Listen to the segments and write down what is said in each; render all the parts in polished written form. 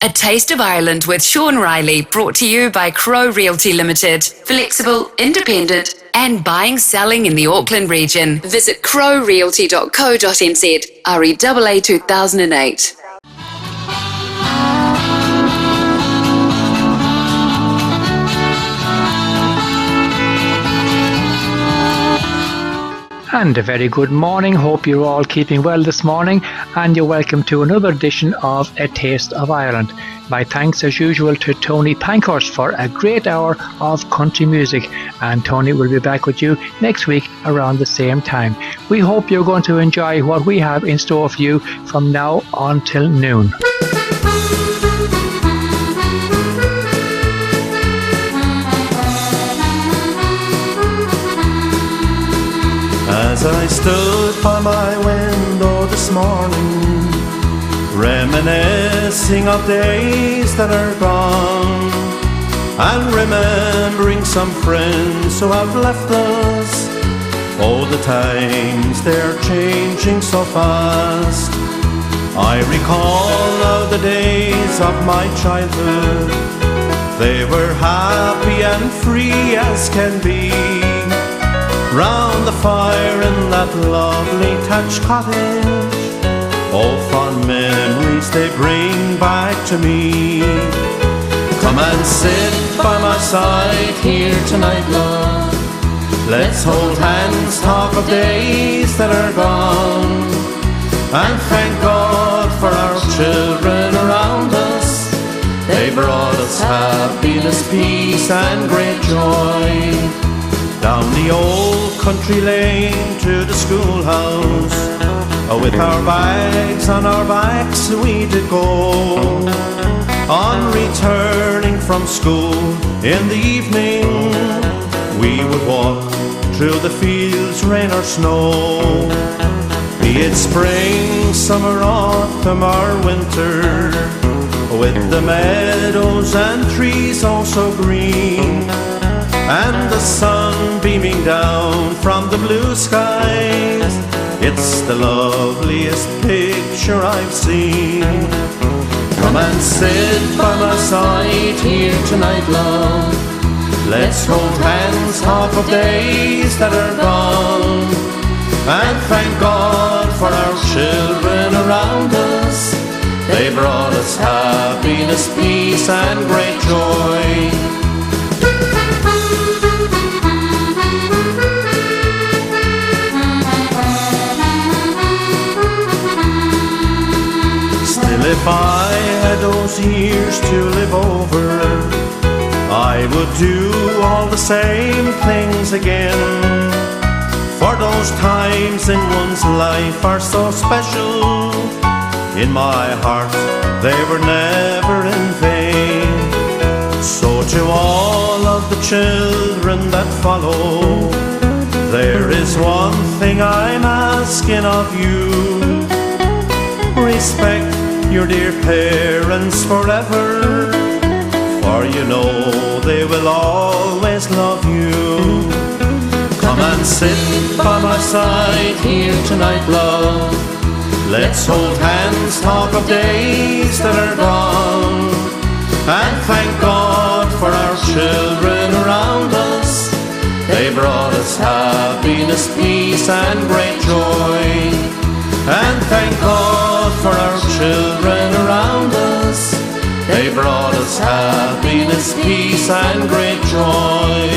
A Taste of Ireland with Sean Reilly, brought to you by Crow Realty Limited. Flexible, independent, and buying, selling in the Auckland region. Visit crowrealty.co.nz, REAA 2008. And a very good morning. Hope you're all keeping well this morning, and you're welcome to another edition of A Taste of Ireland. My thanks as usual to Tony Pankhurst for a great hour of country music, and Tony will be back with you next week around the same time. We hope you're going to enjoy what we have in store for you from now until noon. As I stood by my window this morning, reminiscing of days that are gone, and remembering some friends who have left us. Oh, the times they're changing so fast. I recall now the days of my childhood. They were happy and free as can be, round the fire in that lovely thatched cottage. Oh, fond memories they bring back to me. Come and sit by my side here tonight, love. Let's hold hands, talk of days that are gone, and thank God for our children around us. They brought us happiness, peace and great joy. Down the old country lane to the schoolhouse, with our bags on our backs we did go. On returning from school in the evening, we would walk through the fields, rain or snow. Be it spring, summer, autumn or winter, with the meadows and trees all so green, and the sun beaming down from the blue skies. It's the loveliest picture I've seen. Come and sit by my side here tonight, love. Let's hold hands, talk of days that are gone, and thank God for our children around us. They brought us happiness, peace and great joy. If I had those years to live over, I would do all the same things again. For those times in one's life are so special. In my heart they were never in vain. So to all of the children that follow, there is one thing I'm asking of you. Respect your dear parents forever, for you know they will always love you. Come and sit by my side here tonight, love. Let's hold hands, talk of days that are gone, and thank God for our children around us. They brought us happiness, peace and great joy. And thank God for our children around us. They brought us happiness, peace and great joy.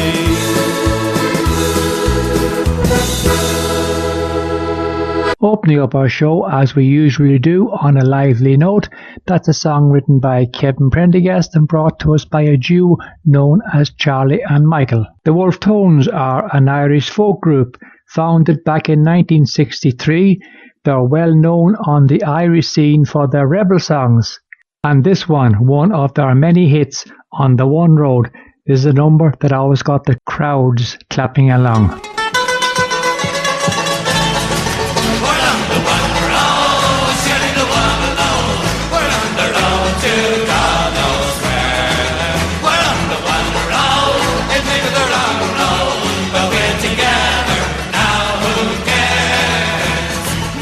Opening up our show as we usually do on a lively note, that's a song written by Kevin Prendergast and brought to us by a duo known as Charlie and Michael. The Wolf Tones are an Irish folk group founded back in 1963. They're well known on the Irish scene for their rebel songs, and this one of their many hits on the One Road, is a number that always got the crowds clapping along.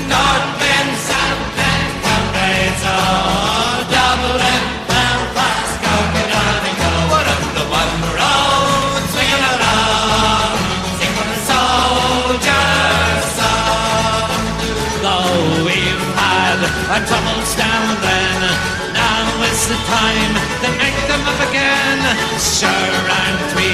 North and South and Companies, oh, Dublin, the time to make them up again. Sure aren't we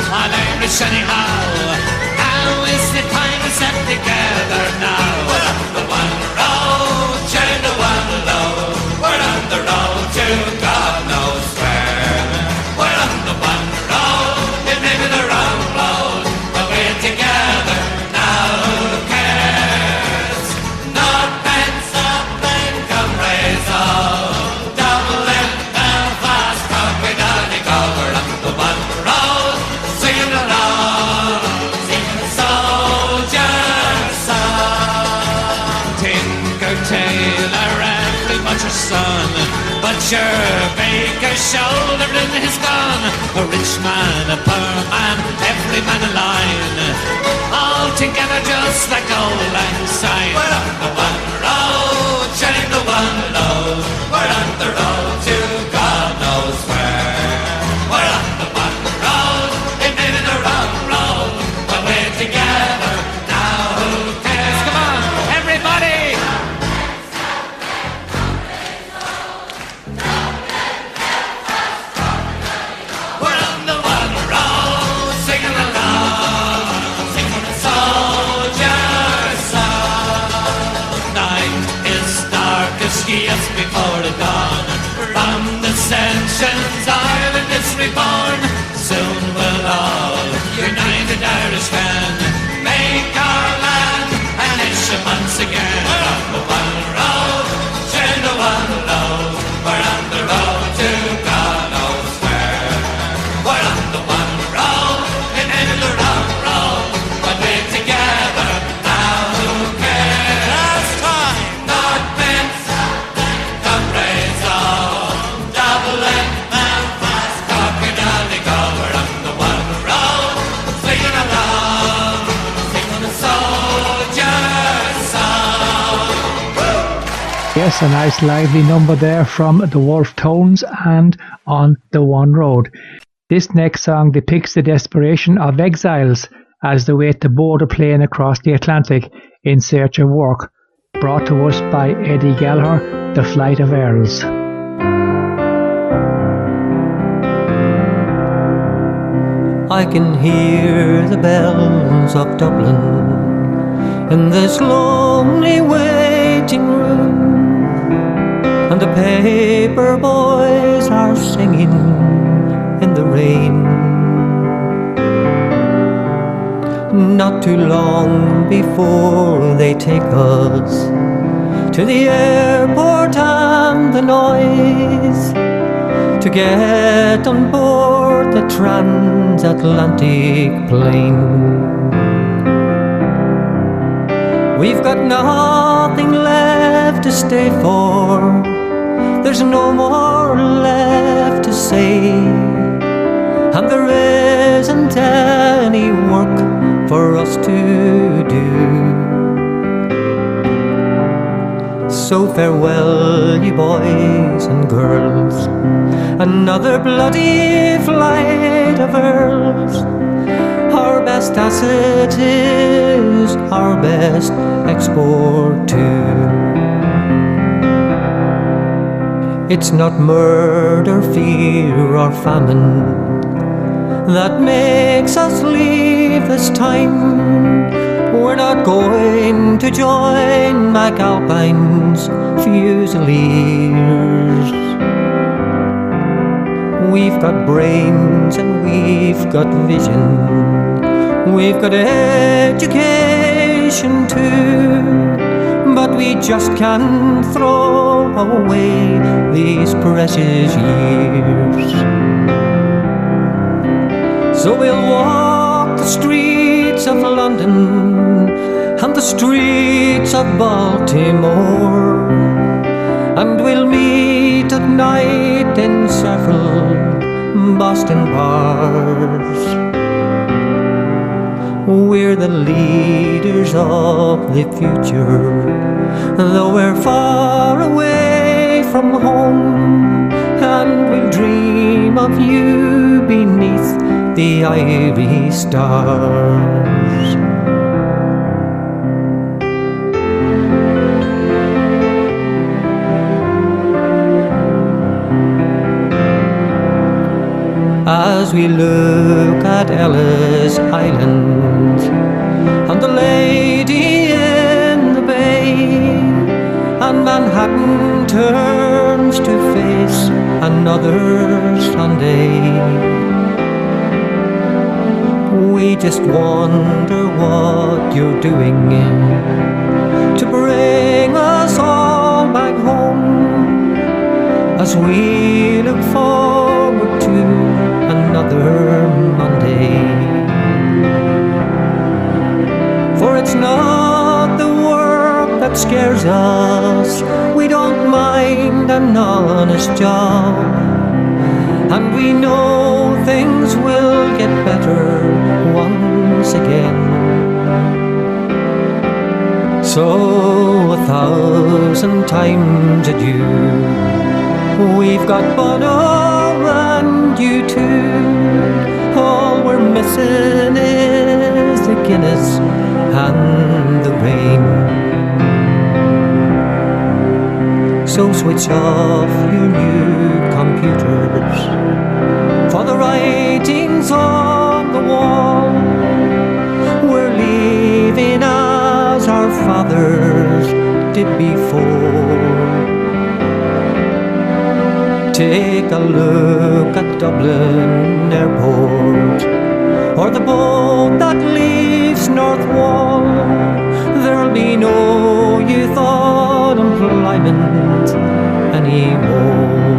all Irish anyhow? Now is the time to set together now. We're on the one road, turn the one low. We're on the road to God knows where. We're on the one road, it may be the wrong road, but we're together now. Who cares? North and South and comrades all. Dublin, Belfast, Cork, Donegal. We're on the one road, singing along, singing a soldier's song. Tinker, tailor, every butcher's son, butcher, baker, shoulder in his gun. A rich man, a poor man, every man a line, all together just like old lang syne. We're on the one road, shining the one low. We're on the road to God knows where. We're on the one road, it may be the wrong road, but we're together now. Who cares? Come on, everybody! We're on the one road, singing along, singing a soldier's song. Night is darkest yes before the dawn. From the Ascension's Ireland is reborn. Soon we'll all, united Irishmen, make our land a nation once again. We're on the one road, turn the one low. We're on the road to God knows where. We're on the one road, it may be the wrong road, but we're together now. Who cares? Last time. North and South and comrades all. Dublin, Belfast, Cork, Donegal. We're on the one road, singing along, singing a soldier's song. Yes, a nice lively number there from the Wolf Tones and On the One Road. This next song depicts the desperation of exiles as they wait to board a plane across the Atlantic in search of work. Brought to us by Eddie Gallagher, The Flight of Earls. I can hear the bells of Dublin in this lonely waiting room, and the paper boys are singing in the rain. Not too long before they take us to the airport and the noise, to get on board the transatlantic plane. We've got nothing left to stay for, there's no more left to say, and there isn't any work for us to do. So farewell, you boys and girls, another bloody flight of earls. Our best asset is our best export too. It's not murder, fear or famine that makes us leave this time. We're not going to join McAlpine's Fusiliers. We've got brains and we've got vision, we've got education too, but we just can't throw away these precious years. So we'll walk the streets of London and the streets of Baltimore, and we'll meet at night in several Boston bars. We're the leaders of the future, though we're far away from home, and we'll dream of you beneath the ivory stars. as we look at Ellis Island and the lady in the bay, and Manhattan turns to face another Sunday. We just wonder what you're doing to bring us all back home, as we look forward to another Monday. For it's not the work that scares us, we don't mind an honest job, and we know things will get better once again. So 1,000 times adieu. We've got Bono and you too. All we're missing is the Guinness and the rain. So switch off your new computers, for the writing's on the wall. We're leaving as our fathers did before. Take a look at Dublin Airport, or the boat that leaves North Wall. There'll be no youth unemployment anymore.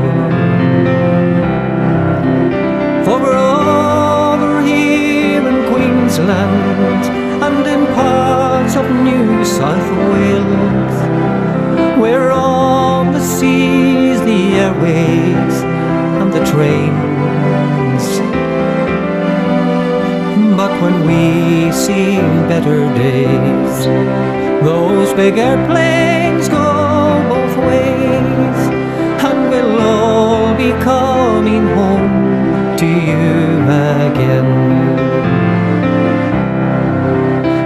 For we're over here in Queensland and in parts of New South Wales. We're on the seas, the airways and the trains. But when we see better days, those big airplanes go both ways, and we'll all be coming home to you again.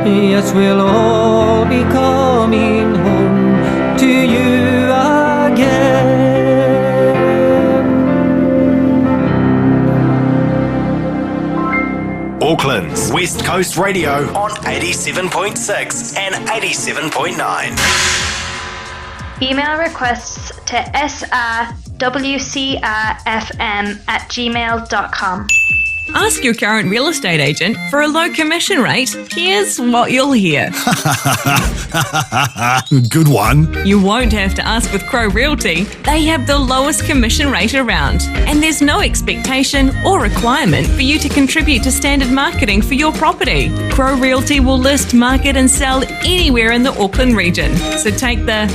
Yes, we'll all be coming home to you again. Auckland's West Coast Radio on 87.6 and 87.9. Email requests to srwcrfm@gmail.com. Ask your current real estate agent for a low commission rate. Here's what you'll hear. Good one. You won't have to ask with Crow Realty. They have the lowest commission rate around, and there's no expectation or requirement for you to contribute to standard marketing for your property. Crow Realty will list, market and sell anywhere in the Auckland region. So take the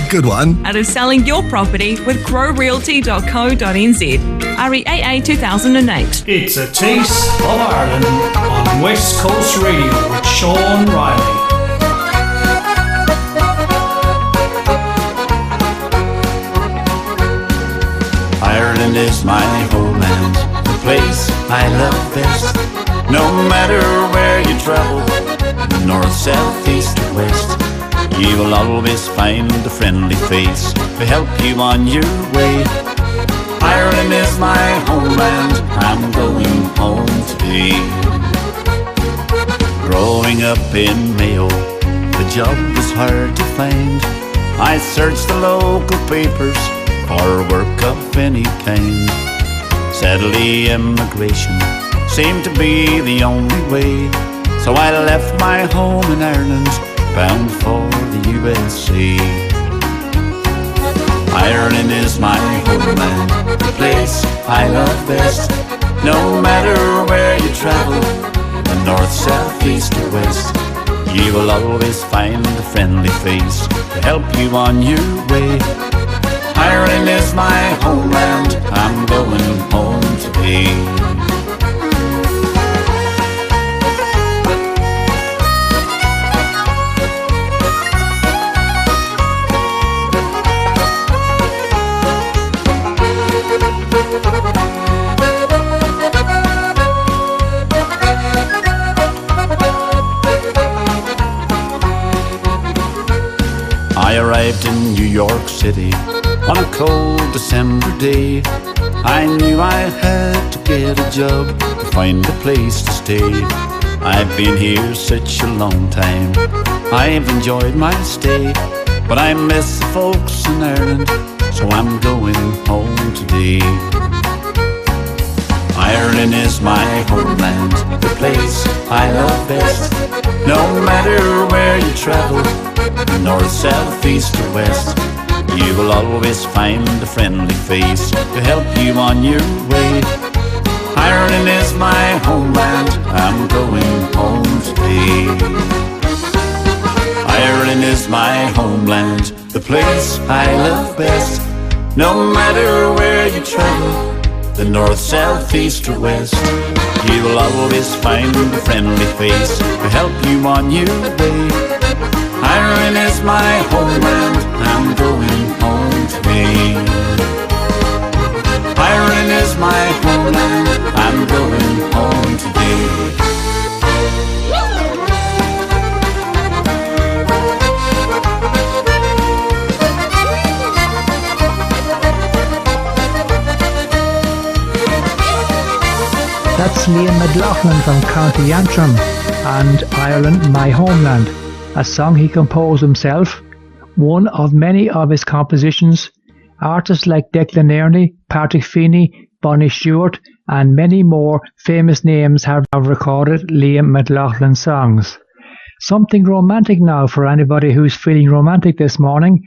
Good one out of selling your property with crowrealty.co.nz. REAA 2008. It's a taste of Ireland on West Coast Radio with Sean Reilly. Ireland is my homeland, the place I love best. No matter where you travel, north, south, east or west, you will always find a friendly face to help you on your way. Ireland is my homeland, I'm going home today. Growing up in Mayo, the job was hard to find. I searched the local papers for work of any kind. Sadly, immigration seemed to be the only way, so I left my home in Ireland, bound for the USA. Ireland is my homeland, the place I love best. No matter where you travel, the north, south, east or west, you will always find a friendly face to help you on your way. Ireland is my homeland, I'm going home today. I arrived in New York City on a cold December day. I knew I had to get a job to find a place to stay. I've been here such a long time, I've enjoyed my stay, but I miss the folks in Ireland, so I'm going home today. Ireland is my homeland, the place I love best. No matter where you travel, north, south, east or west, you will always find a friendly face to help you on your way. Ireland is my homeland, I'm going home today. Ireland is my homeland, the place I love best. No matter where you travel, the north, south, east or west, you will always find a friendly face to help you on your way. Ireland is my homeland, I'm going home today. Ireland is my homeland, I'm going home today. That's Liam McLaughlin from County Antrim and Ireland, My Homeland, a song he composed himself, one of many of his compositions. Artists like Declan Earney, Patrick Feeney, Bonnie Stewart and many more famous names have recorded Liam McLaughlin songs. Something romantic now for anybody who's feeling romantic this morning.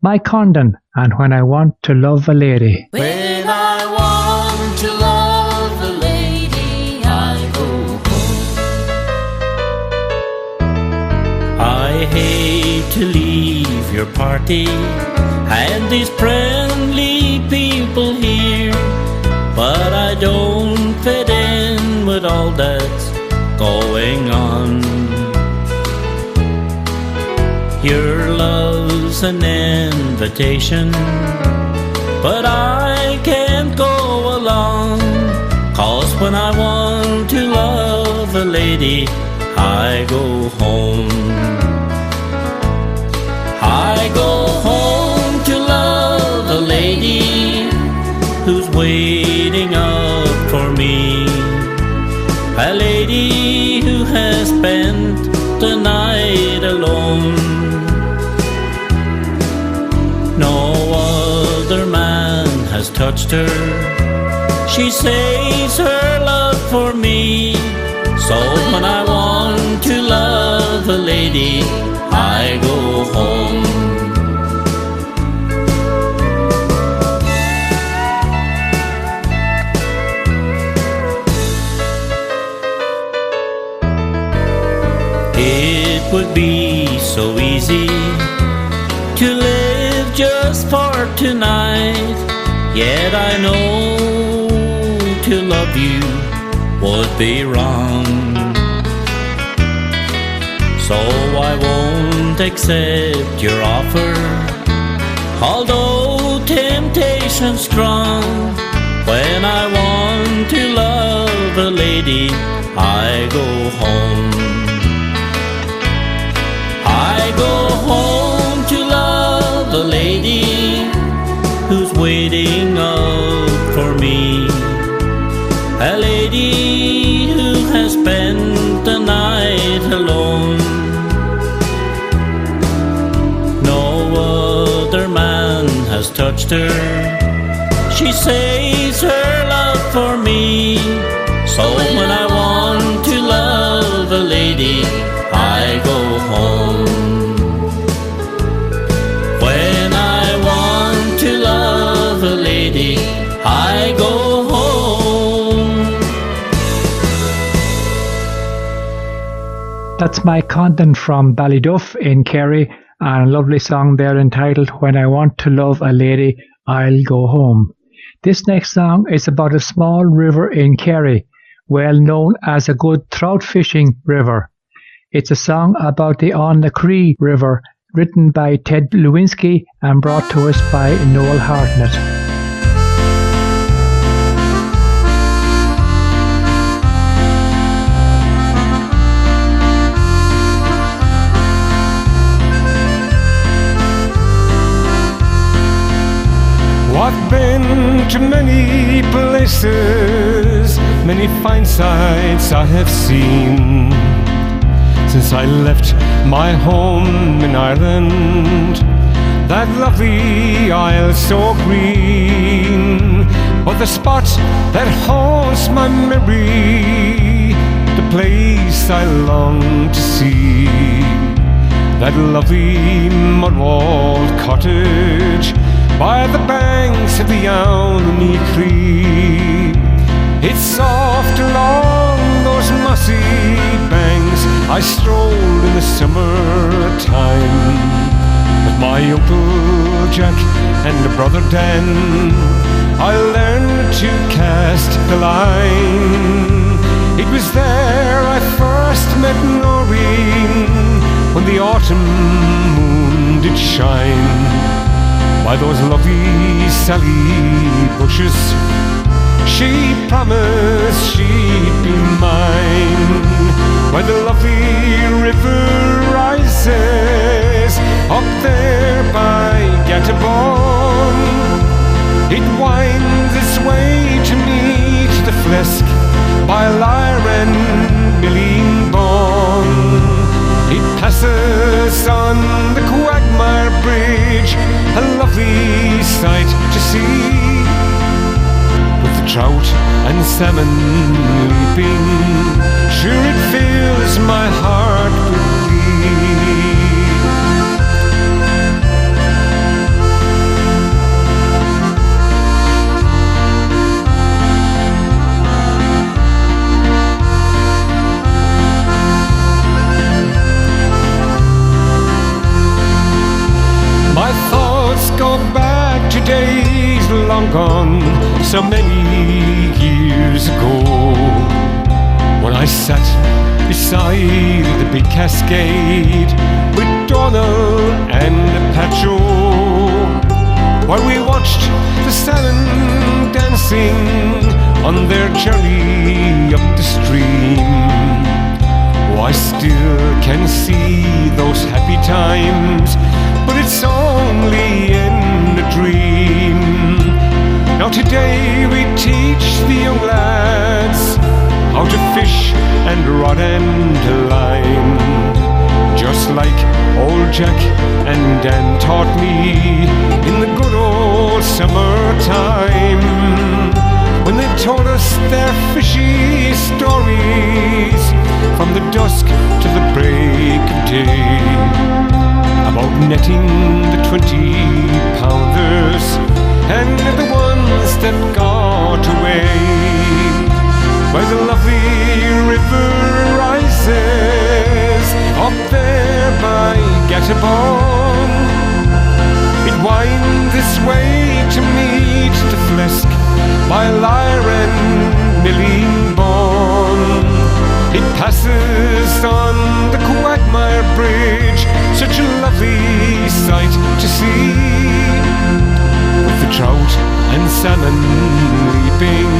Mike Condon and When I Want to Love a Lady. When I want to love a lady, I go home. I hate to leave your party and these friendly people here, but I don't fit in with all that's going on. Your love's an invitation, but I can't go along, 'cause when I want to love a lady, I go home. I go home to love a lady who's waiting up for me, a lady who has spent the night alone. No other man has touched her, she saves her love for me. So when I want to love a lady, I go home. It would be so easy to live just for tonight, yet I know to love you would be wrong. So I won't accept your offer, although temptation's strong. When I want to love a lady, I go home. I go home to love a lady who's waiting up for me, a lady who has spent the night alone. No other man has touched her, she saves her love for me. So when I want to love a lady, I go home. When I want to love a lady, I go home. That's Mike Condon from Ballyduff in Kerry, and a lovely song there entitled When I Want to Love a Lady, I'll Go Home. This next song is about a small river in Kerry, well known as a good trout fishing river. It's a song about the On the Cree River, written by Ted Lewinsky and brought to us by Noel Hartnett. What been been to many places, many fine sights I have seen, since I left my home in Ireland, that lovely isle so green. But the spot that haunts my memory, the place I long to see, that lovely mud-walled cottage by the banks of the Alney Cree. It's soft along those mossy banks I strolled in the summertime, with my Uncle Jack and brother Dan. I learned to cast the line. It was there I first met Noreen, when the autumn moon did shine by those lovely Sally bushes. She promised she'd be mine, where the lovely river rises up there by Gattabone. It winds its way to meet the Flesk by Lyre and Millingbourne. It passes on the Quagmire Bridge, a lovely sight to see, with the trout and salmon leaping. Sure it fills my heart with glee. My thoughts go back to days long gone, so many years ago, when I sat beside the big cascade with Donald and Pacho, while we watched the salmon dancing on their journey up the stream. Oh, I still can see those happy times, but it's only in a dream. Now today we teach the young lads how to fish and rod and line, just like old Jack and Dan taught me in the good old summertime, when they told us their fishy stories from the dusk to the break of day, about netting the 20-pounders and the ones that got away, where the lovely river rises up there by Gattabone. It winds its way to meet the Flesk by Lyre and Millingbourne. It passes on the Quagmire Bridge, such a lovely sight to see, with the trout and salmon leaping.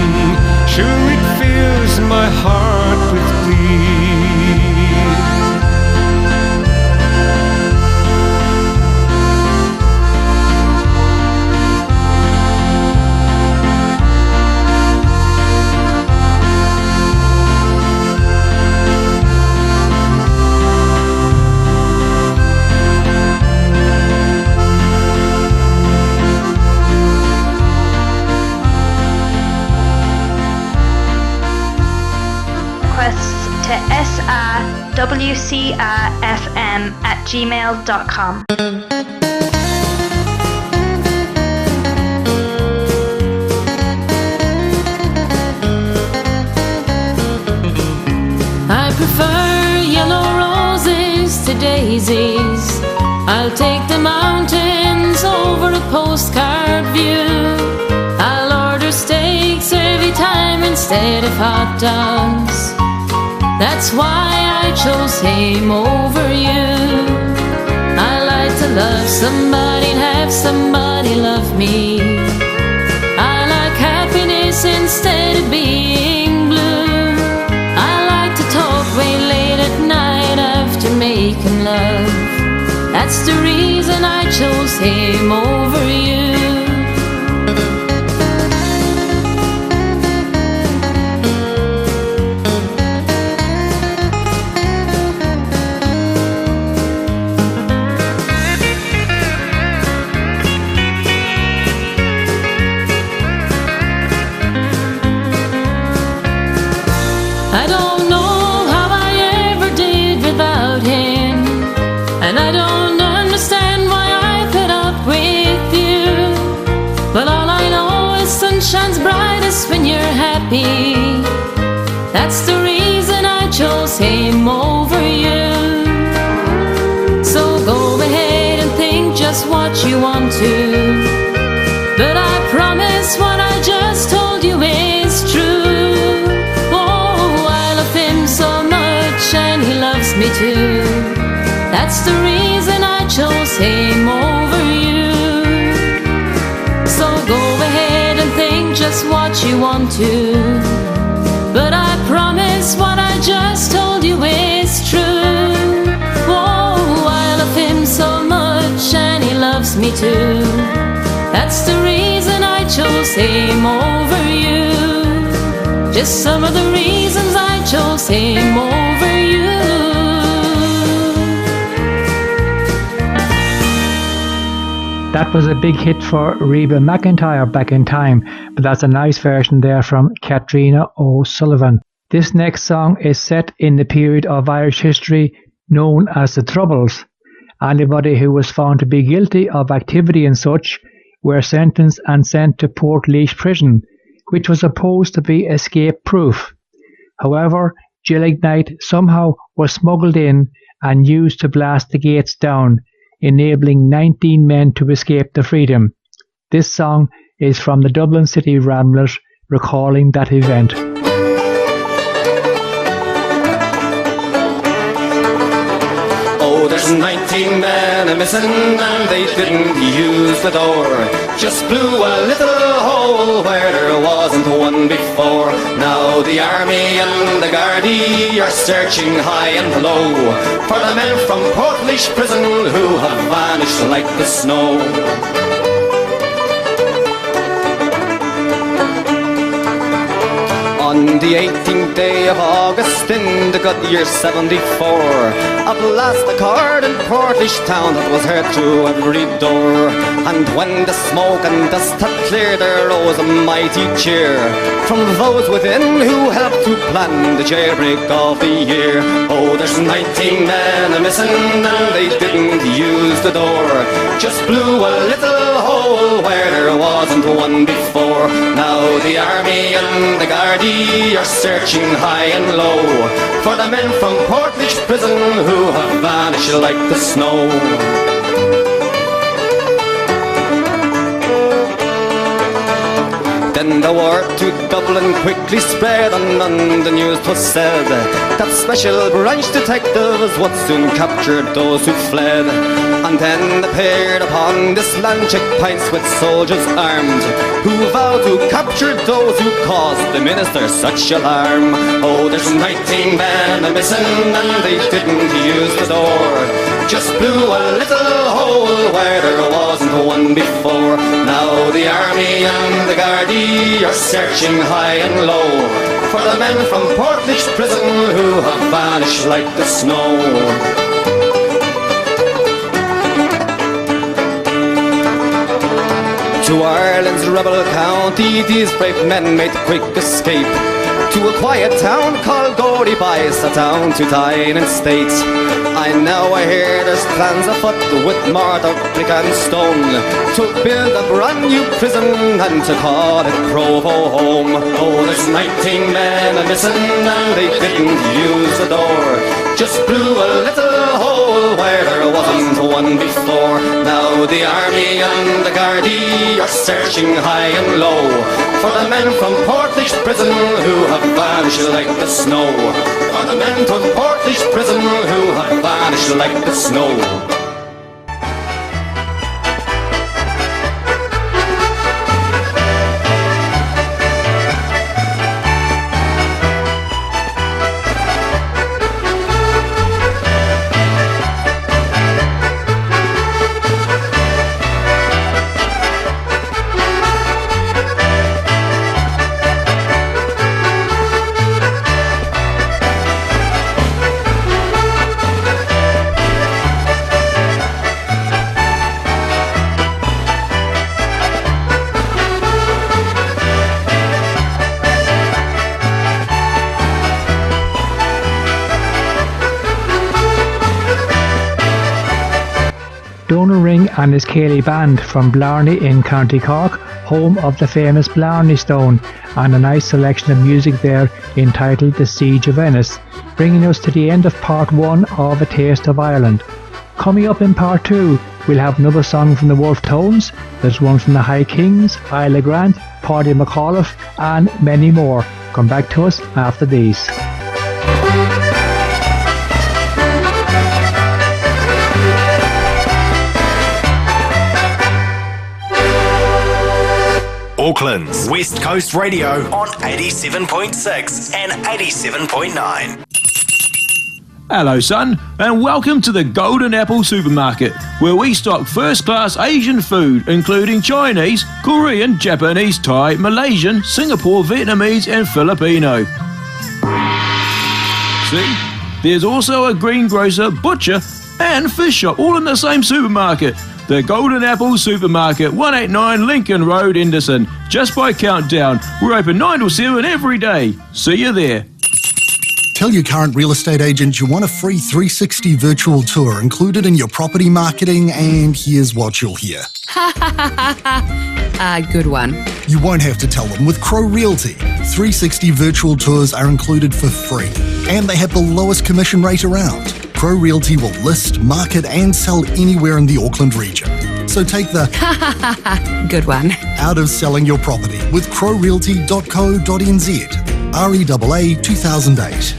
Sure it fills my heart with glee. To sarwcrfm@gmail.com. I prefer yellow roses to daisies. I'll take the mountains over a postcard view. I'll order steaks every time instead of hot dogs. That's why I chose him over you. I like to love somebody and have somebody love me. I like happiness instead of being blue. I like to talk way late at night after making love. That's the reason I chose him over you. brightest when you're happy. That's the reason I chose him over you. So go ahead and think just what you want to, but I promise what I just told you is true. Oh, I love him so much and he loves me too. That's the reason I chose him over you. So go ahead and think just what you want to, but I promise what I just told you is true. Oh, I love him so much and he loves me too. That's the reason I chose him over you. Just some of the reasons I chose him over you. That was a big hit for Reba McEntire back in time, but that's a nice version there from Katrina O'Sullivan. This next song is set in the period of Irish history known as the Troubles. Anybody who was found to be guilty of activity and such were sentenced and sent to Portlaoise prison, which was supposed to be escape-proof. However, gelignite somehow was smuggled in and used to blast the gates down, enabling 19 men to escape to freedom. This song is from the Dublin City Ramblers, recalling that event. Oh, there's 19 men a-missing and they didn't use the door. Just blew a little hole where there wasn't one before. Now the army and the Gardaí are searching high and low for the men from Portlaoise prison who have vanished like the snow. On the 18th day of August in the good year 74, a blast occurred in Portlaoise town that was heard through every door. And when the smoke and dust had cleared, there rose a mighty cheer from those within who helped to plan the jailbreak of the year. Oh, there's 19 men a-missing and they didn't use the door. Just blew a little hole where there wasn't one before. Now the army and the Gardaí are searching high and low for the men from Portlaoise prison who have vanished like the snow. Then the word to Dublin quickly spread, and on the news 'twas said that special branch detectives would soon capture those who fled. And then appeared upon this land checkpoints with soldiers armed, who vowed to capture those who caused the minister such alarm. Oh, there's 19 men a-missing and they didn't use the door. Just blew a little hole where there wasn't one before. Now the army and the Gardaí are searching high and low for the men from Portlaoise prison who have vanished like the snow. To Ireland's rebel county these brave men made quick escape, to a quiet town called Gordyby, sat down to dine in state. I hear there's plans afoot with mortar, brick and stone to build a brand new prison and to call it Provo home. Oh, there's 19 men a-missing and they didn't use the door. Just blew a little hole where there wasn't one before. Now the army and the Gardaí are searching high and low for the men from Portlaoise prison who have vanished like the snow. For the men from Portlaoise prison who have vanished like the snow. Donal Ring and his Cayley Band from Blarney in County Cork home of the famous Blarney Stone, and a nice selection of music there entitled The Siege of Venice, bringing us to the end of part 1 of A Taste of Ireland. Coming up in part 2, we'll have another song from the Wolf Tones, there's one from the High Kings, Isla Grant, Paddy McAuliffe, and many more. Come back to us after these. Auckland's West Coast Radio on 87.6 and 87.9. Hello, son, and welcome to the Golden Apple Supermarket, where we stock first-class Asian food, including Chinese, Korean, Japanese, Thai, Malaysian, Singapore, Vietnamese, and Filipino. See? There's also a greengrocer, butcher, and fish shop, all in the same supermarket. The Golden Apple Supermarket, 189 Lincoln Road, Henderson. Just by Countdown. We're open 9 till 7 every day. See you there. Tell your current real estate agent you want a free 360 virtual tour included in your property marketing, and here's what you'll hear. Good one. You won't have to tell them with Crow Realty. 360 virtual tours are included for free, and they have the lowest commission rate around. Crow Realty will list, market, and sell anywhere in the Auckland region. So take the good one out of selling your property with crowrealty.co.nz. REAA 2008.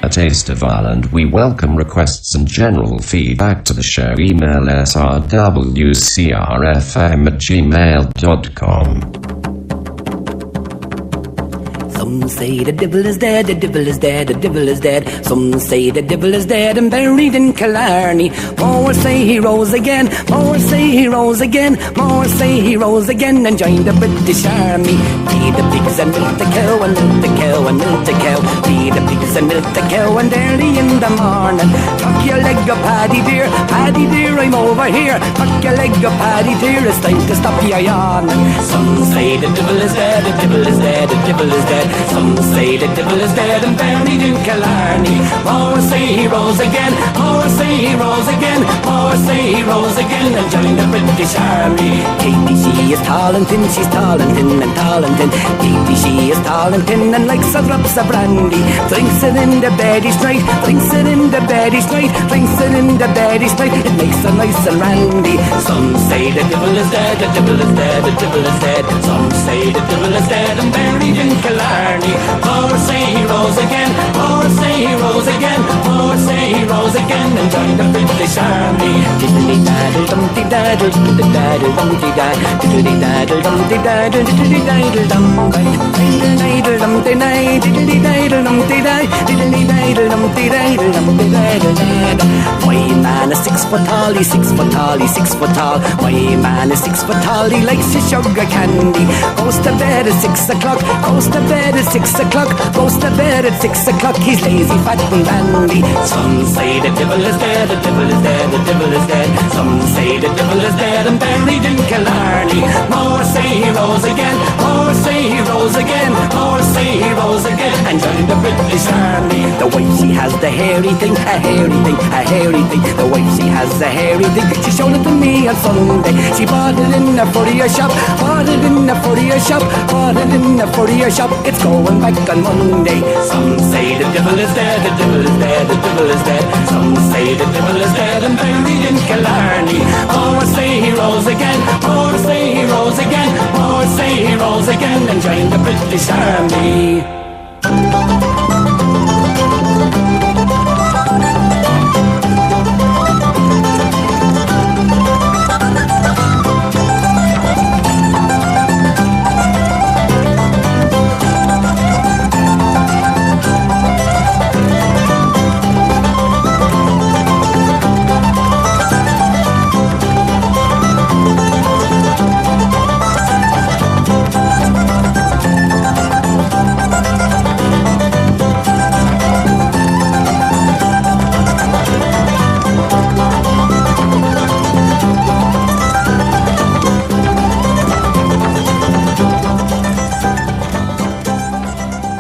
A Taste of Ireland. We welcome requests and general feedback to the show. Email srwcrfm@gmail.com. Some say the devil is dead, the devil is dead, the devil is dead. Some say the devil is dead and buried in Killarney. More say he rose again, more say he rose again, more say he rose again and joined the British Army. Feed the pigs and milk the cow and milk the cow and milk the cow. Feed the pigs and milk the cow and early in the morning. Tuck your leg up, Paddy dear, I'm over here. Tuck your leg up, Paddy dear, it's time to stop your yawning. Some say the devil is dead, the devil is dead, the devil is dead. Some say the devil is dead and buried in Killarney. More say he rose again, more say he rose again, more say he rose again and joined the British Army. Katie, she is tall and thin, she's tall and thin and tall and thin. Katie, she is tall and thin and likes a drops of brandy. Drinks it in the beddies night, drinks it in the beddies night, drinks it in the beddies night. It makes her nice and randy. Some say the devil is dead, the devil is dead, the devil is dead. Some say the devil is dead and buried in Killarney. More say he rose again, more say he rose again, more say he rose again and joined the British Army. Diddly daddle dumpty daddle, diddly daddle dumpty daddle, diddly daddle dumpty daddle, diddly daddle dumpty daddle dumpty daddle, diddly daddle dumpty daddle, diddly daddle dumpty daddle, dumpty daddle daddle. My man is 6 foot tall, he's 6 foot tall, he's 6 foot tall. My man is 6 foot tall, he likes his sugar candy. Goes to bed at 6 o'clock, goes to bed at 6 o'clock, goes to bed at 6 o'clock. He's lazy, fat and bandy. Some say the devil is dead, the devil is dead, the devil is dead. Some say the devil is dead and buried in Killarney. More say he rose again, more say he rose again, more say he rose again and joined the British Army. The wife, she has the hairy thing, a hairy thing, a hairy thing. The wife, she has a hairy thing. She showed it to me on Sunday. She bought it in a furrier shop, bought it in a furrier shop, bought it in a furrier shop. It's going back on Monday. Some say the devil is dead, the devil is dead, the devil is dead. Some say the devil is dead and buried in Killarney. More say he rose again, more say he rose again, more say he rose again and joined the British Army.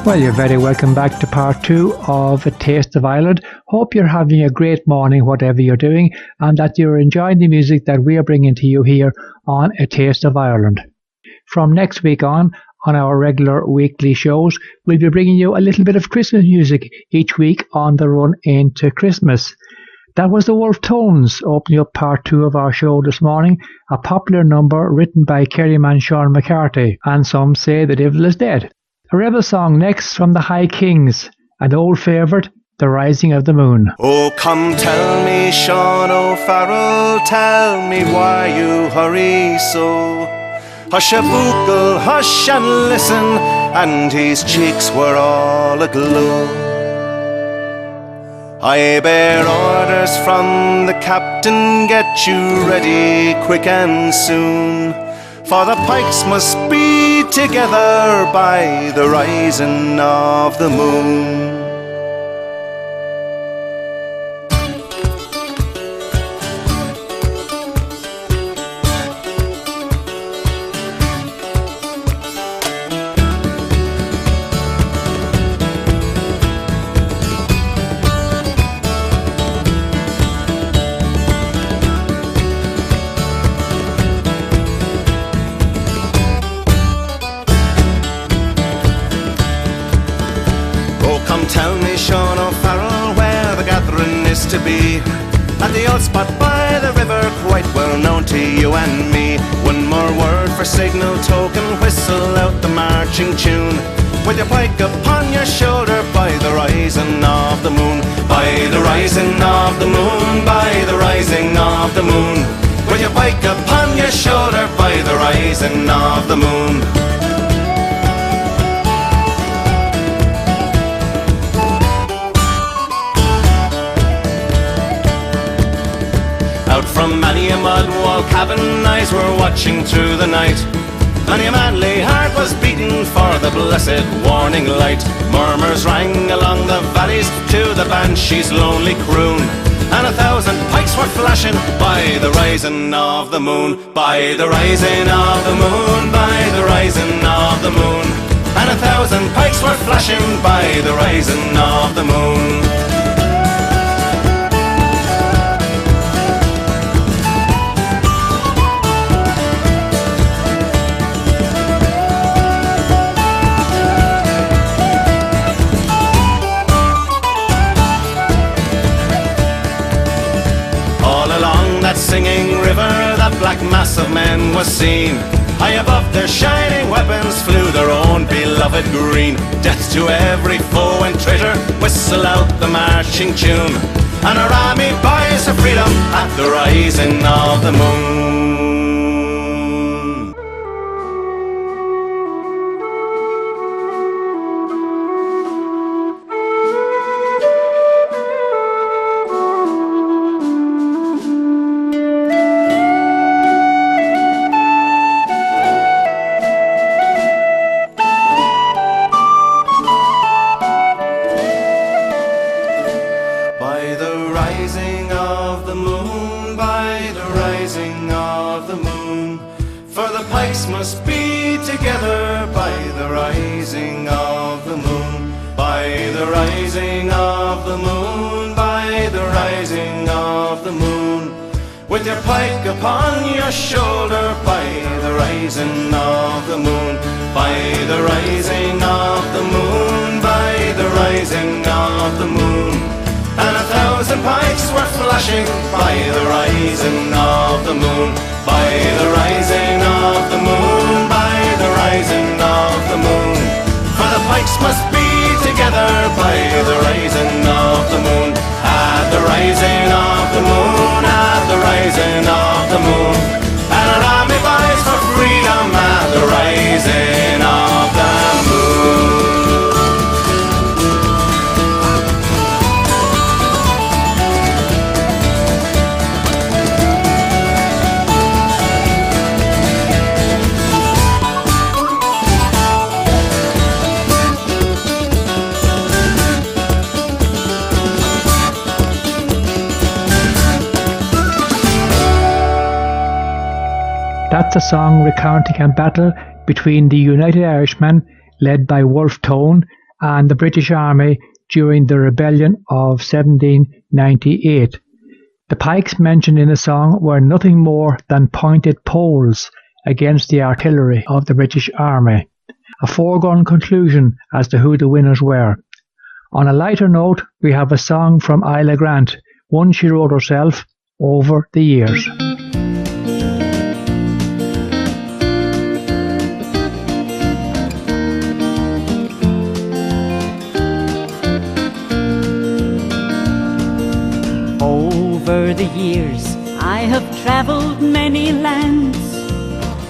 Well, you're very welcome back to part 2 of A Taste of Ireland. Hope you're having a great morning, whatever you're doing, and that you're enjoying the music that we're bringing to you here on A Taste of Ireland. From next week on our regular weekly shows, we'll be bringing you a little bit of Christmas music each week on the run into Christmas. That was the Wolf Tones opening up part 2 of our show this morning, a popular number written by Kerryman Sean McCarthy, and Some Say the Devil is Dead. A rebel song next from the High Kings, an old favourite, The Rising of the Moon. Oh, come tell me, Sean O'Farrell, tell me why you hurry so. Hush a bugle, hush and listen, and his cheeks were all aglow. I bear orders from the captain, get you ready quick and soon. For the pikes must be together by the rising of the moon. Tell me, Sean O'Farrell, where the gathering is to be. At the old spot by the river, quite well known to you and me. One more word for signal token, whistle out the marching tune. With your pike upon your shoulder by the rising of the moon. By the rising of the moon, by the rising of the moon. With your pike upon your shoulder by the rising of the moon. Out from many a mud wall cabin, eyes were watching through the night. Many a manly heart was beating for the blessed warning light. Murmurs rang along the valleys to the banshee's lonely croon. And 1,000 pikes were flashing by the rising of the moon. By the rising of the moon, by the rising of the moon. And 1,000 pikes were flashing by the rising of the moon. Singing river, that black mass of men was seen. High above their shining weapons flew their own beloved green. Death to every foe and traitor, whistle out the marching tune. And our army buys her freedom at the rising of the moon. With your pike upon your shoulder by the rising of the moon. By the rising of the moon, by the rising of the moon. And 1,000 pikes were flashing by the rising of the moon. By the rising of the moon, by the rising of the moon. For the pikes must be together by the rising of the moon. At the rising of the moon, at the rising of the moon. And our army buys for freedom at the rising of the moon. That's a song recounting a battle between the United Irishmen, led by Wolf Tone, and the British Army during the rebellion of 1798. The pikes mentioned in the song were nothing more than pointed poles against the artillery of the British Army. A foregone conclusion as to who the winners were. On a lighter note, we have a song from Isla Grant, one she wrote herself, Over the Years. Over the years, I have travelled many lands.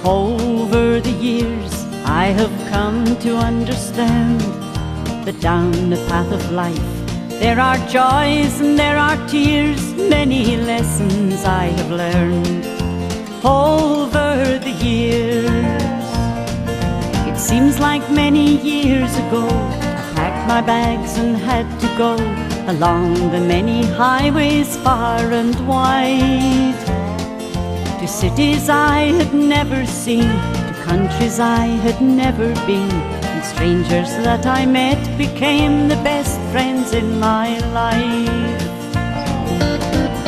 Over the years, I have come to understand that down the path of life there are joys and there are tears. Many lessons I have learned over the years. It seems like many years ago I packed my bags and had to go along the many highways far and wide, to cities I had never seen, to countries I had never been, and strangers that I met became the best friends in my life.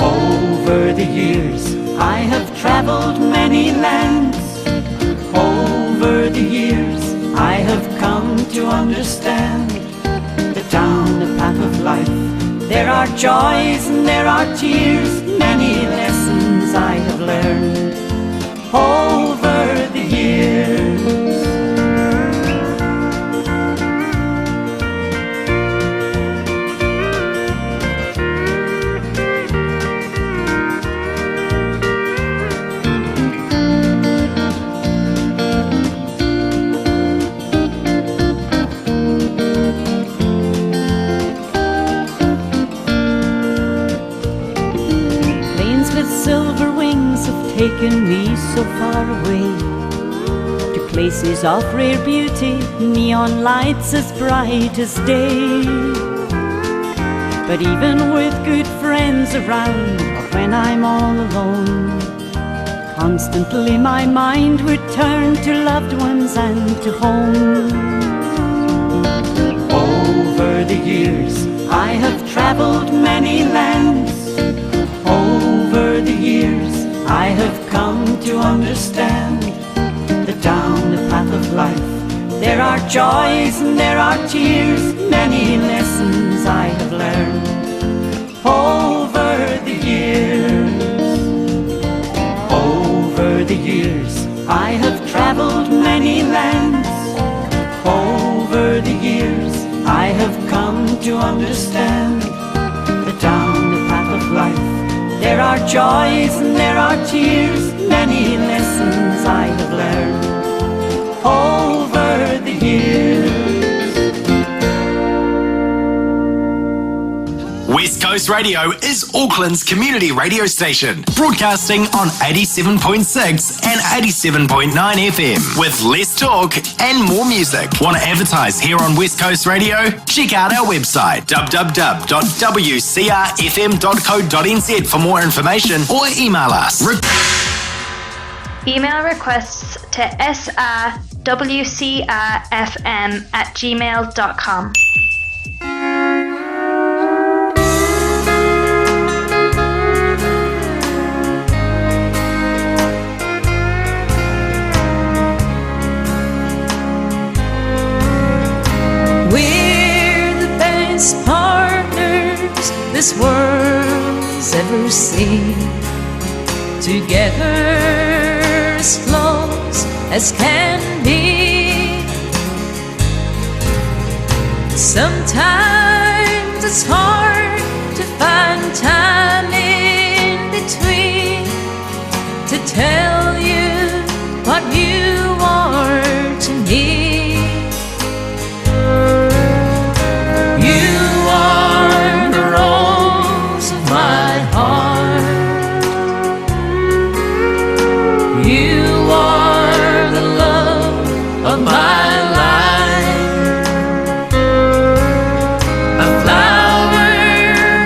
Over the years I have travelled many lands. Over the years I have come to understand that down the path of life there are joys and there are tears. Many lessons I have learned over the years. Silver wings have taken me so far away, to places of rare beauty, neon lights as bright as day. But even with good friends around, or when I'm all alone, constantly my mind would turn to loved ones and to home. Over the years I have travelled many lands. Over the years I have come to understand that down the path of life there are joys and there are tears. Many lessons I have learned over the years. Over the years I have travelled many lands. Over the years I have come to understand that down the path of life there are joys and there are tears. Many lessons I have learned over the years. West Coast Radio is Auckland's community radio station, broadcasting on 87.6 and 87.9 FM, with less talk and more music. Want to advertise here on West Coast Radio? Check out our website, www.wcrfm.co.nz for more information, or email us. Email requests to srwcrfm@gmail.com. We're the best partners this world's ever seen. Together as close as can be. Sometimes it's hard to find time in between to tell you what you are to me. You are the rose of my heart. You are the love of my life. A flower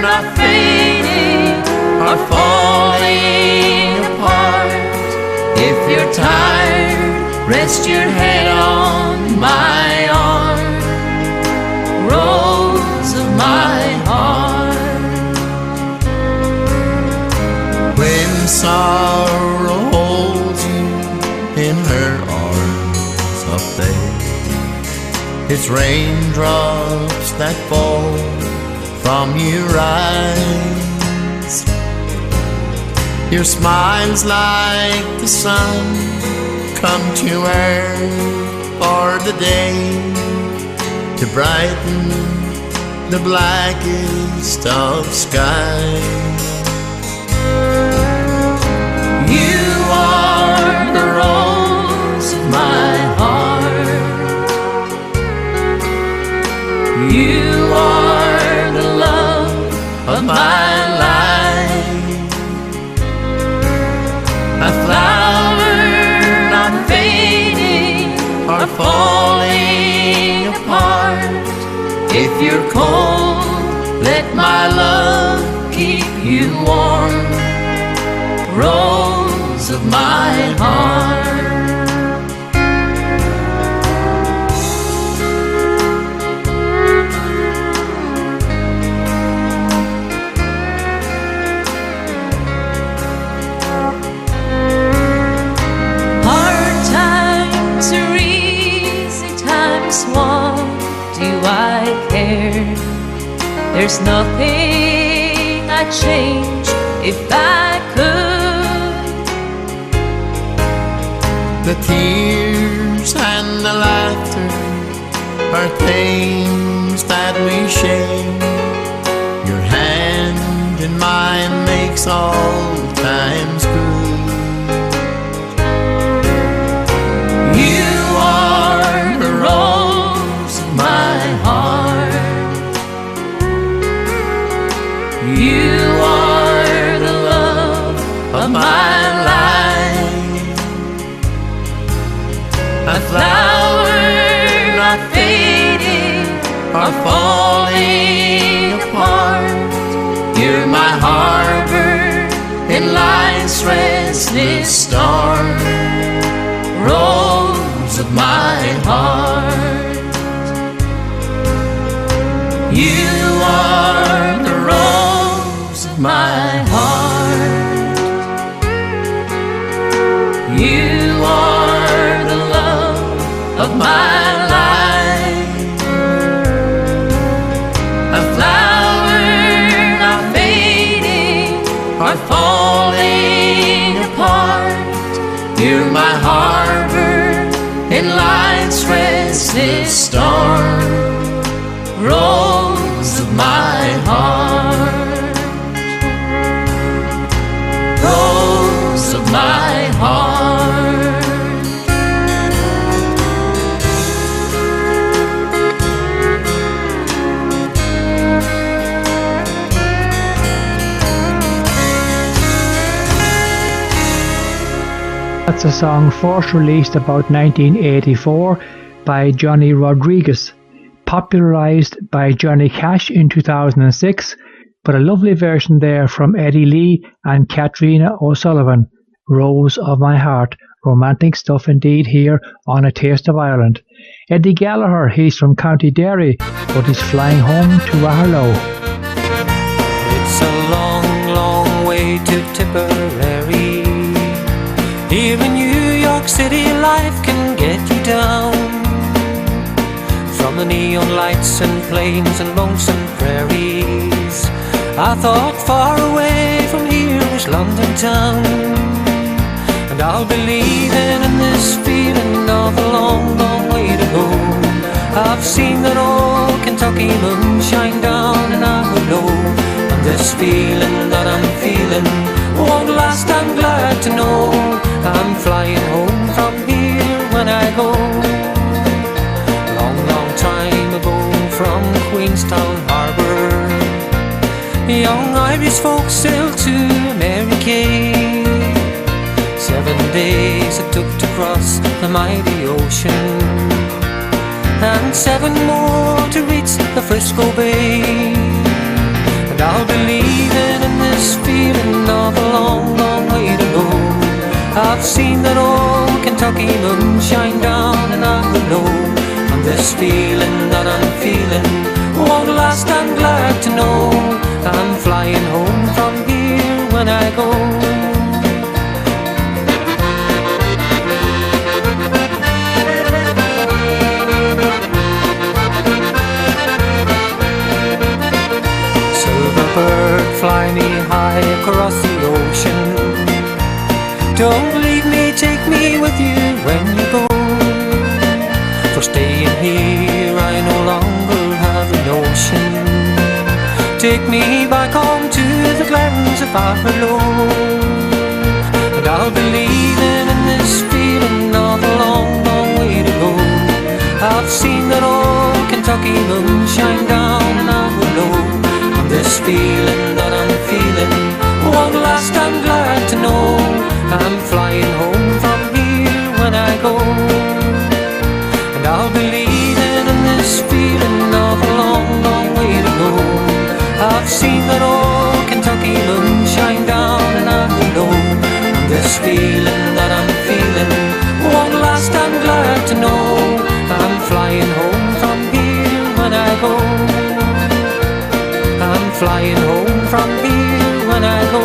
not fading or falling apart. If you're tired, rest your head on my arm. sorrow holds you in her arms up there. It's raindrops that fall from your eyes. Your smile's like the sun come to earth for the day to brighten the blackest of skies. You are the rose of my heart. You are the love of my life. A flower not fading or falling apart. If you're cold, let my love keep you warm. Rose of my heart. Hard times are easy times, what do I care? There's nothing I'd change if I could. The tears and the laughter are things that we share. Your hand in mine makes all times good. You are the rose of my heart. You are the love of my life. A flower not fading or falling apart. You're my harbor in life's restless storm. Rose of my heart. You are the rose of my heart. You are the love of my life. A flower not fading or falling apart. You're my harbor in life's restless storm. Rose of my heart. Rose of my heart. That's a song first released about 1984 by Johnny Rodriguez, popularised by Johnny Cash in 2006, but a lovely version there from Eddie Lee and Katrina O'Sullivan, Rose of My Heart. Romantic stuff indeed here on A Taste of Ireland. Eddie Gallagher, he's from County Derry, but he's flying home to Waterloo. It's a long, long way to Tipperary. Here in New York City, life can get you down. From the neon lights and plains and lonesome prairies, I thought far away from here was London town. And I'll be leaving in this feeling of a long, long way to go. I've seen that old Kentucky moonshine down in Amarillo, and this feeling that I'm feeling won't last, I'm glad to know. I'm flying home from here when I go. Long, long time ago from Queenstown Harbour, young Irish folks sailed to America. 7 days it took to cross the mighty ocean, and 7 more to reach the Frisco Bay. And I'll be leaving in this feeling of a long, long way to go. I've seen that old Kentucky moonshine down in Amarillo, and this feeling that I'm feeling won't last, I'm glad to know. I'm flying home from here when I go. for staying here. I no longer have a notion. Take me back home to the glens of Aherlow, and I'll be leaving in this feeling of a long, long way to go. I've seen that old Kentucky moon shine down in Aherlow, and this feeling that I'm feeling won't last, I'm glad to know. I'm flying home from here when I go, and I'll be leaving in this feeling of a long, long way to go. I've seen that old Kentucky moon shine down in Aherlow, and this feeling that I'm feeling won't last, I'm glad to know. I'm flying home from here when I go. I'm flying home from here when I go.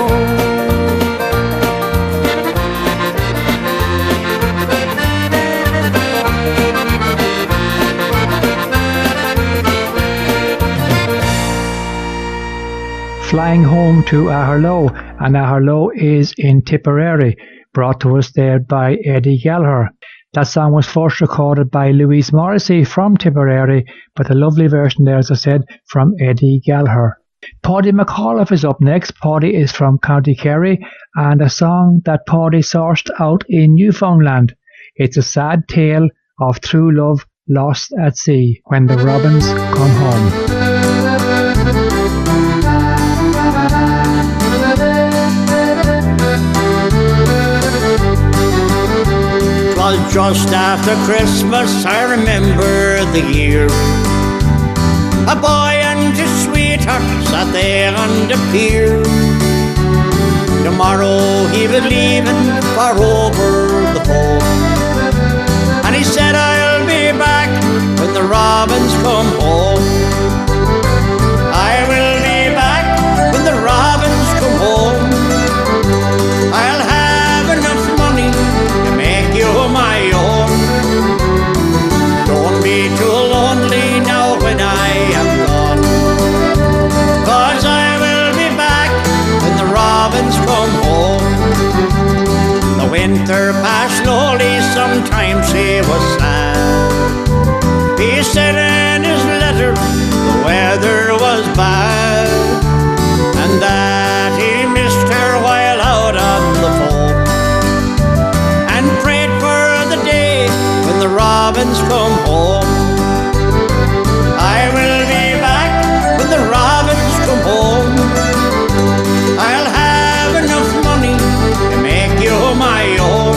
Flying home to Aherlow, and Aherlow is in Tipperary, brought to us there by Eddie Gallagher. That song was first recorded by Louise Morrissey from Tipperary, but a lovely version there, as I said, from Eddie Gallagher. Paddy McAuliffe is up next. Paddy is from County Kerry, and a song that Paddy sourced out in Newfoundland. It's a sad tale of true love lost at sea, when the robins come home. 'Twas just after Christmas, I remember the year. A boy and his sweetheart sat there on the pier. Tomorrow he was leaving for over the foam, and he said, I'll be back when the robins come home. I will be back when the robins come home. I'll have enough money to make you my own. Don't be too lonely now when I am gone, 'cause I will be back when the robins come home. The winter passed slowly, sometimes he was sad. He said in his letter the weather was bad, and that he missed her while out on the foam, and prayed for the day when the robins come home. I will be back when the robins come home. I'll have enough money to make you my own.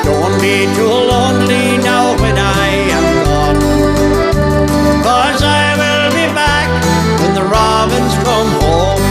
Don't be too lonely now when I am gone, 'cause I will be back when the robins come home.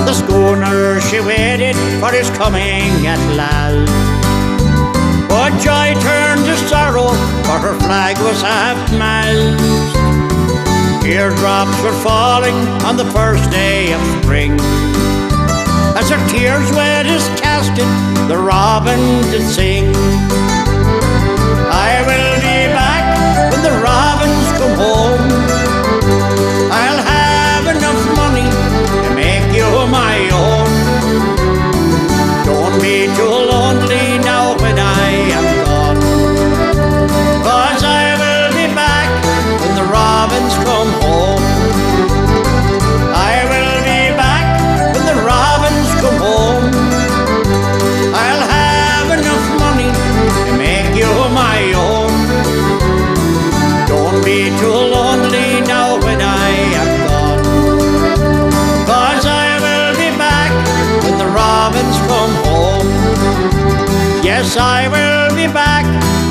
The schooner, she waited for his coming at last, but joy turned to sorrow, for her flag was half-mast. Teardrops were falling on the first day of spring. As her tears wet his casket, the robin did sing. I will be back when the robins come home. I'll have enough money to make you my own. Don't be too lonely now when I am gone, 'cause I will be back when the robins come home. I will be back when the robins come home. I'll have enough money to make you my own. Don't be too lonely now when I am gone, 'cause I will be back when the robins come home. Yes, I will be back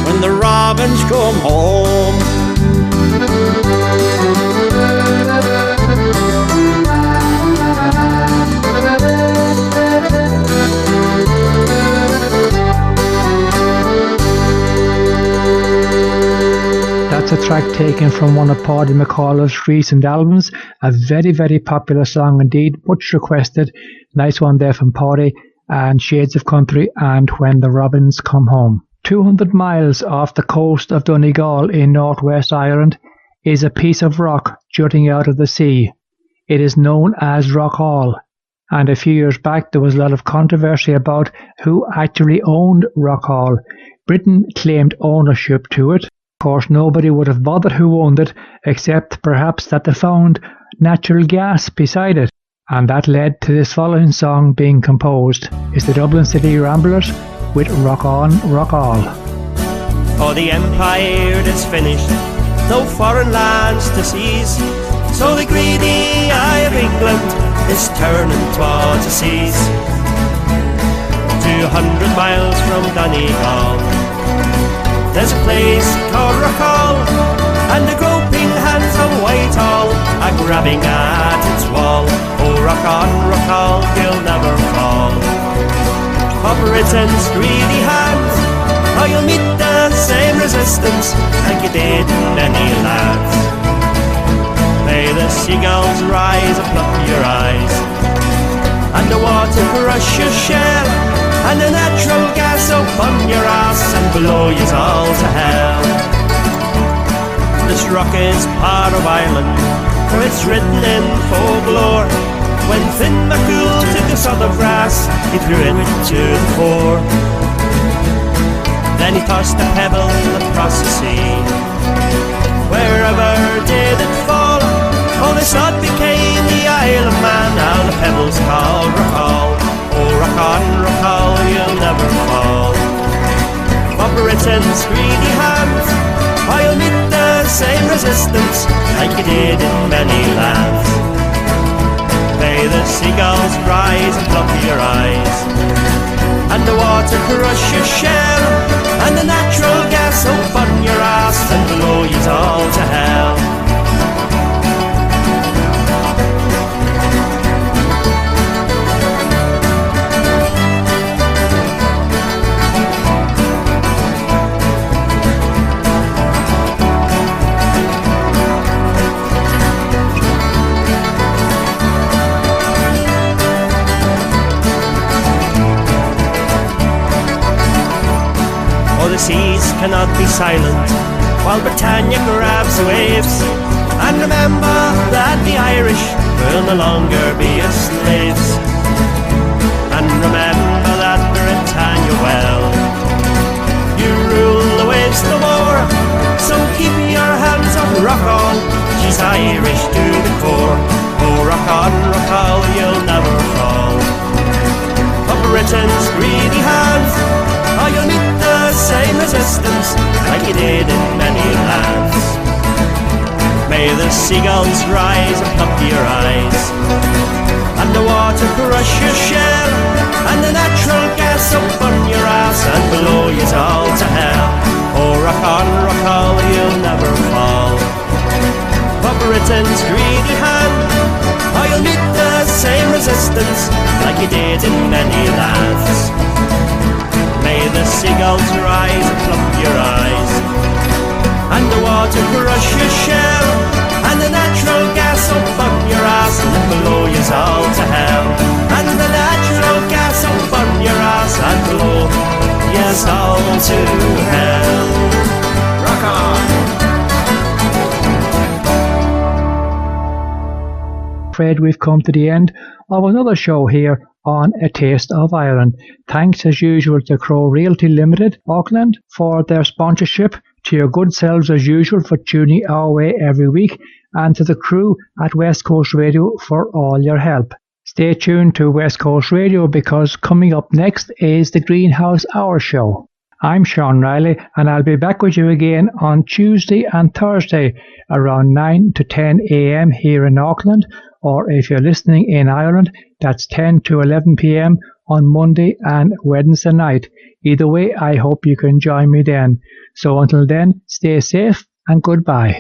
when the robins come home. That's a track taken from one of Paddy McCullough's recent albums. A very, very popular song indeed, much requested. Nice one there from Paddy, and Shades of Country and When the Robins Come Home. 200 miles off the coast of Donegal in northwest Ireland is a piece of rock jutting out of the sea. It is known as Rockall, and a few years back there was a lot of controversy about who actually owned Rockall. Britain claimed ownership to it. Of course, nobody would have bothered who owned it, except perhaps that they found natural gas beside it. And that led to this following song being composed. It's the Dublin City Ramblers with Rock On, Rock All. Oh, the empire is finished, no foreign lands to seize, so the greedy eye of England is turning towards the seas. 200 miles from Donegal, there's a place called Rockall, and the groping hands of Whitehall are grabbing at its wall. Oh, rock on, Rockall, you'll never fall. For Britain's greedy hands, or you'll meet the same resistance like you did in many lands. May the seagulls rise and pluck your eyes, and the water crush your shell, and the natural gas upon your ass and blow you all to hell. This rock is part of Ireland, for it's written in folklore. When Finn MacCool took a sod of grass, he threw it to the core. Then he tossed a pebble across the sea. Wherever did it fall? Oh, the sod became the Isle of Man, and the pebbles called Rockall. Oh, rock on, Rockall, you'll never fall. For Britain's greedy hands, or you'll meet the same resistance like you did in many lands. May the seagulls rise and pluck your eyes, and the water crush your shell, and the natural gas upon your ass and blow you all to hell. The seas cannot be silent while Britannia grabs the waves. And remember that the Irish will no longer be your slaves. And remember that Britannia well, you rule the waves no more, so keep your hands on Rockall, she's Irish to the core. Oh, rock on, Rockall, you'll never fall. For Britain's greedy hands, or you'll meet the same resistance like you did in many lands. May the seagulls rise and pluck your eyes, and the water crush your shell, and the natural gas upon your ass and blow you all to hell. Oh, rock on, Rockall, you'll never fall. For Britain's greedy hand, or you'll meet the same resistance like you did in many lands. May the seagulls rise and pluck your eyes, and the water crush your shell, and the natural gas upon your ass and blow you all to hell. And the natural gas upon your ass and blow you all to hell. Rock on. Afraid we've come to the end of another show here on A Taste of Ireland. Thanks as usual to Crow Realty Limited, Auckland, for their sponsorship, to your good selves as usual for tuning our way every week, and to the crew at West Coast Radio for all your help. Stay tuned to West Coast Radio, because coming up next is the Greenhouse Hour Show. I'm Sean Reilly, and I'll be back with you again on Tuesday and Thursday around 9 to 10 a.m. here in Auckland, or if you're listening in Ireland, that's 10 to 11 p.m. on Monday and Wednesday night. Either way, I hope you can join me then. So until then, stay safe and goodbye.